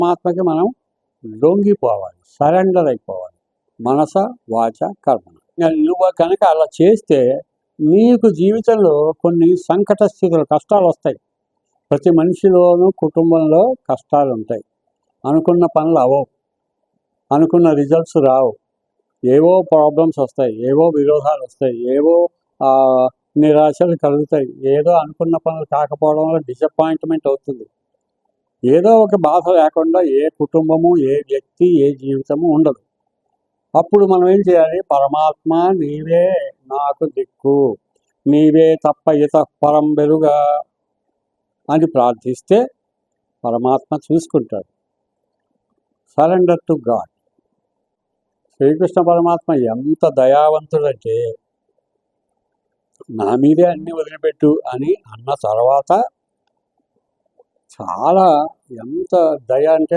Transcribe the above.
పరమాత్మకి మనం లొంగిపోవాలి, సరెండర్ అయిపోవాలి, మనస వాచ కర్మ. నువ్వు కనుక అలా చేస్తే నీకు జీవితంలో కొన్ని సంకట స్థితులు, కష్టాలు వస్తాయి. ప్రతి మనిషిలోనూ కుటుంబంలో కష్టాలు ఉంటాయి. అనుకున్న పనులు అవ్వవు, అనుకున్న రిజల్ట్స్ రావు, ఏవో ప్రాబ్లమ్స్ వస్తాయి, ఏవో విరోధాలు వస్తాయి, ఏవో నిరాశలు కలుగుతాయి. ఏదో అనుకున్న పనులు కాకపోవడం వల్ల డిసప్పాయింట్మెంట్ అవుతుంది. ఏదో ఒక బాధ లేకుండా ఏ కుటుంబము, ఏ వ్యక్తి, ఏ జీవితము ఉండదు. అప్పుడు మనం ఏం చేయాలి? పరమాత్మ నీవే నాకు దిక్కు, నీవే తప్ప ఇతఃపరం వెలుగా అని ప్రార్థిస్తే పరమాత్మ చూసుకుంటాడు. Surrender to God. శ్రీకృష్ణ పరమాత్మ ఎంత దయావంతుడంటే, నా మీదే అన్ని వదిలిపెట్టు అని అన్న తర్వాత చాలా ఎంత దయ అంటే